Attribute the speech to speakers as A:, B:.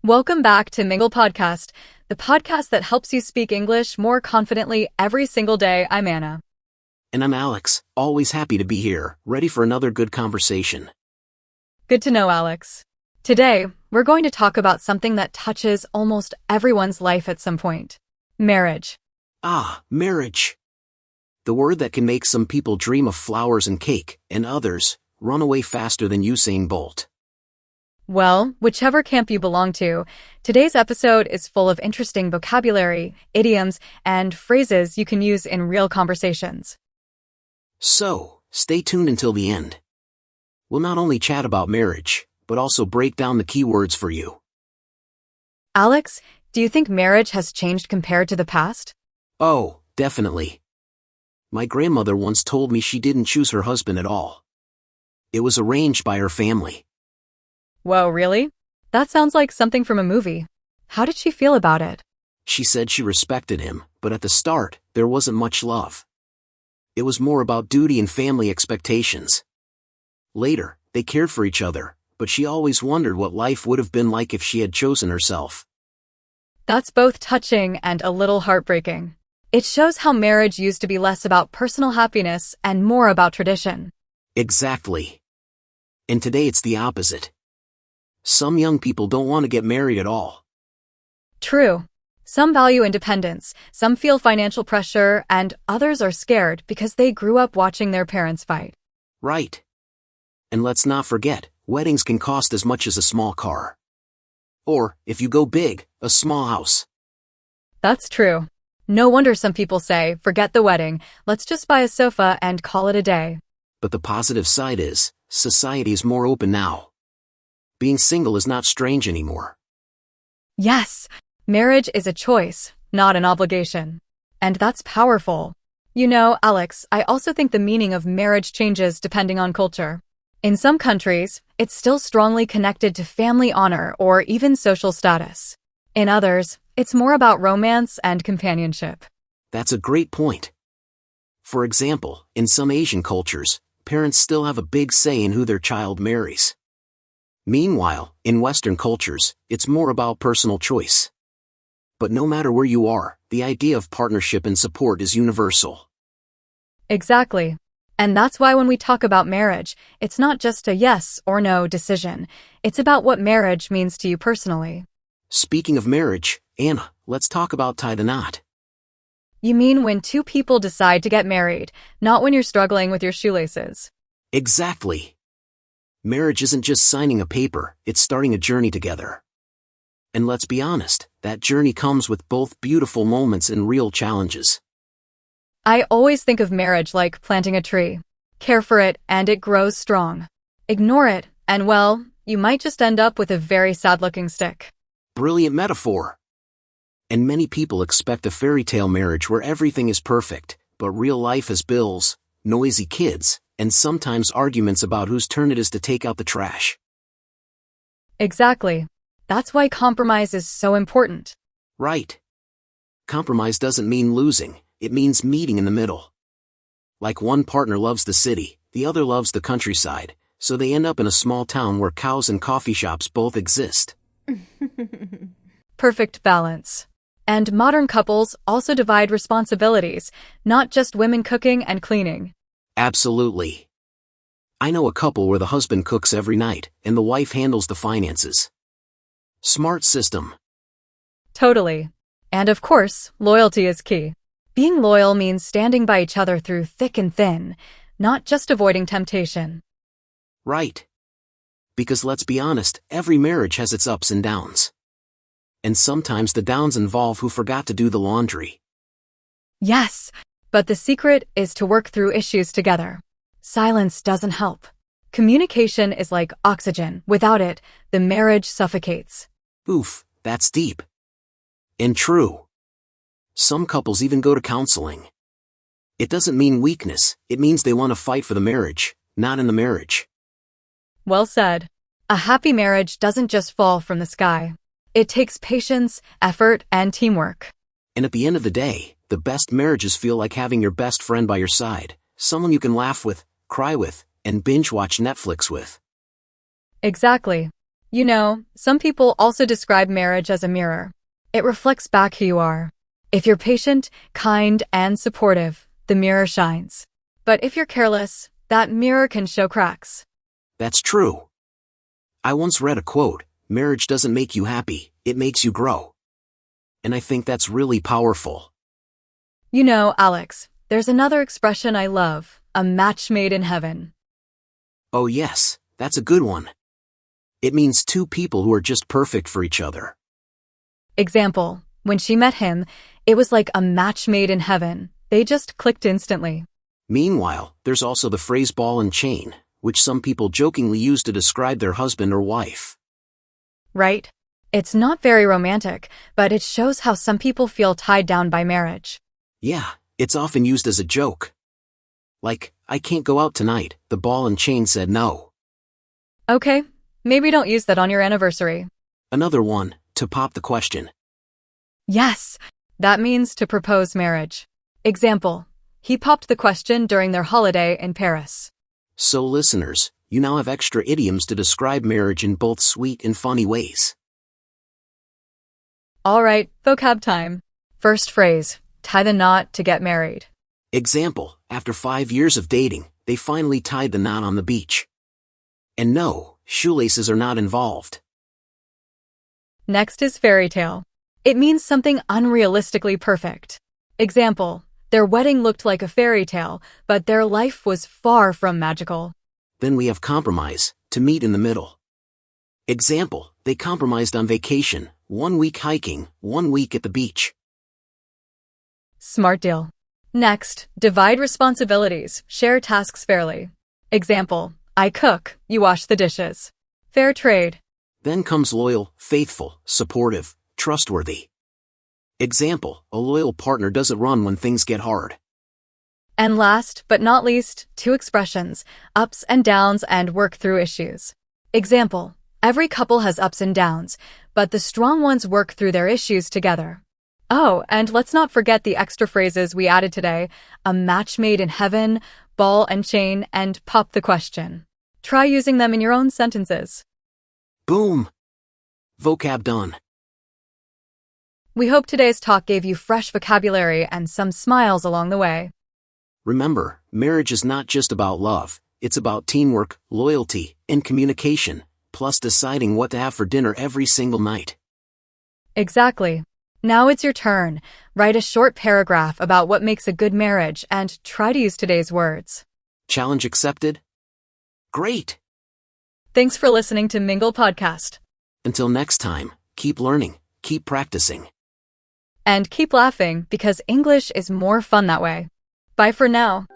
A: Welcome back to Mingle Podcast, the podcast that helps you speak English more confidently every single day. I'm Anna.
B: And I'm Alex, always happy to be here, ready for another good conversation.
A: Good to know, Alex. Today, we're going to talk about something that touches almost everyone's life at some point. Marriage.
B: Marriage. The word that can make some people dream of flowers and cake, and others run away faster than Usain Bolt.
A: Well, whichever camp you belong to, today's episode is full of interesting vocabulary, idioms, and phrases you can use in real conversations.
B: So, stay tuned until the end. We'll not only chat about marriage, but also break down the key words for you.
A: Alex, do you think marriage has changed compared to the past?
B: Oh, definitely. My grandmother once told me she didn't choose her husband at all. It was arranged by her family.
A: Whoa, really? That sounds like something from a movie. How did she feel about it?
B: She said she respected him, but at the start, there wasn't much love. It was more about duty and family expectations. Later, they cared for each other, but she always wondered what life would have been like if she had chosen herself.
A: That's both touching and a little heartbreaking. It shows how marriage used to be less about personal happiness and more about tradition.
B: Exactly. And today it's the opposite. Some young people don't want to get married at all.
A: True. Some value independence, some feel financial pressure, and others are scared because they grew up watching their parents fight.
B: Right. And let's not forget, weddings can cost as much as a small car. Or, if you go big, a small house.
A: That's true. No wonder some people say, forget the wedding, let's just buy a sofa and call it a day.
B: But the positive side is, society is more open now. Being single is not strange anymore.
A: Yes, marriage is a choice, not an obligation. And that's powerful. You know, Alex, I also think the meaning of marriage changes depending on culture. In some countries, it's still strongly connected to family honor or even social status. In others, it's more about romance and companionship.
B: That's a great point. For example, in some Asian cultures, parents still have a big say in who their child marries. Meanwhile, in Western cultures, it's more about personal choice. But no matter where you are, the idea of partnership and support is universal.
A: Exactly. And that's why when we talk about marriage, it's not just a yes or no decision. It's about what marriage means to you personally.
B: Speaking of marriage, Anna, let's talk about tie the knot.
A: You mean when two people decide to get married, not when you're struggling with your shoelaces.
B: Exactly. Marriage isn't just signing a paper, it's starting a journey together. And let's be honest, that journey comes with both beautiful moments and real challenges.
A: I always think of marriage like planting a tree. Care for it, and it grows strong. Ignore it, and well, you might just end up with a very sad-looking stick.
B: Brilliant metaphor. And many people expect a fairy tale marriage where everything is perfect, but real life has bills, noisy kids, and sometimes arguments about whose turn it is to take out the trash.
A: Exactly. That's why compromise is so important.
B: Right. Compromise doesn't mean losing, it means meeting in the middle. Like one partner loves the city, the other loves the countryside, so they end up in a small town where cows and coffee shops both exist.
A: Perfect balance. And modern couples also divide responsibilities, not just women cooking and cleaning.
B: Absolutely. I know a couple where the husband cooks every night, and the wife handles the finances. Smart system.
A: Totally. And of course, loyalty is key. Being loyal means standing by each other through thick and thin, not just avoiding temptation.
B: Right. Because let's be honest, every marriage has its ups and downs. And sometimes the downs involve who forgot to do the laundry.
A: Yes, but the secret is to work through issues together. Silence doesn't help. Communication is like oxygen. Without it, the marriage suffocates.
B: Oof, that's deep. And true. Some couples even go to counseling. It doesn't mean weakness, it means they want to fight for the marriage, not in the marriage.
A: Well said. A happy marriage doesn't just fall from the sky. It takes patience, effort, and teamwork.
B: And at the end of the day, the best marriages feel like having your best friend by your side, someone you can laugh with, cry with, and binge watch Netflix with.
A: Exactly. You know, some people also describe marriage as a mirror. It reflects back who you are. If you're patient, kind, and supportive, the mirror shines. But if you're careless, that mirror can show cracks.
B: That's true. I once read a quote, "Marriage doesn't make you happy, it makes you grow." And I think that's really powerful.
A: You know, Alex, there's another expression I love, a match made in heaven.
B: Oh yes, that's a good one. It means two people who are just perfect for each other.
A: Example, when she met him, it was like a match made in heaven. They just clicked instantly.
B: Meanwhile, there's also the phrase ball and chain, which some people jokingly use to describe their husband or wife.
A: Right? It's not very romantic, but it shows how some people feel tied down by marriage.
B: Yeah, it's often used as a joke. Like, "I can't go out tonight, the ball and chain said no."
A: Okay, maybe don't use that on your anniversary.
B: Another one, to pop the question.
A: Yes, that means to propose marriage. Example, he popped the question during their holiday in Paris.
B: So listeners, you now have extra idioms to describe marriage in both sweet and funny ways.
A: All right, vocab time. First phrase, tie the knot to get married.
B: Example, after 5 years of dating, they finally tied the knot on the beach. And no, shoelaces are not involved.
A: Next is fairy tale. It means something unrealistically perfect. Example, their wedding looked like a fairy tale, but their life was far from magical.
B: Then we have compromise, to meet in the middle. Example, they compromised on vacation, 1 week hiking, 1 week at the beach.
A: Smart deal. Next, divide responsibilities, share tasks fairly. Example, I cook, you wash the dishes. Fair trade.
B: Then comes loyal, faithful, supportive, trustworthy. Example, a loyal partner doesn't run when things get hard.
A: And last but not least, two expressions, ups and downs and work through issues. Example, every couple has ups and downs, but the strong ones work through their issues together. Oh, and let's not forget the extra phrases we added today, a match made in heaven, ball and chain, and pop the question. Try using them in your own sentences.
B: Boom! Vocab done.
A: We hope today's talk gave you fresh vocabulary and some smiles along the way.
B: Remember, marriage is not just about love, it's about teamwork, loyalty, and communication, plus deciding what to have for dinner every single night.
A: Exactly. Now it's your turn. Write a short paragraph about what makes a good marriage and try to use today's words.
B: Challenge accepted? Great!
A: Thanks for listening to Mingle Podcast.
B: Until next time, keep learning, keep practicing.
A: And keep laughing because English is more fun that way. Bye for now.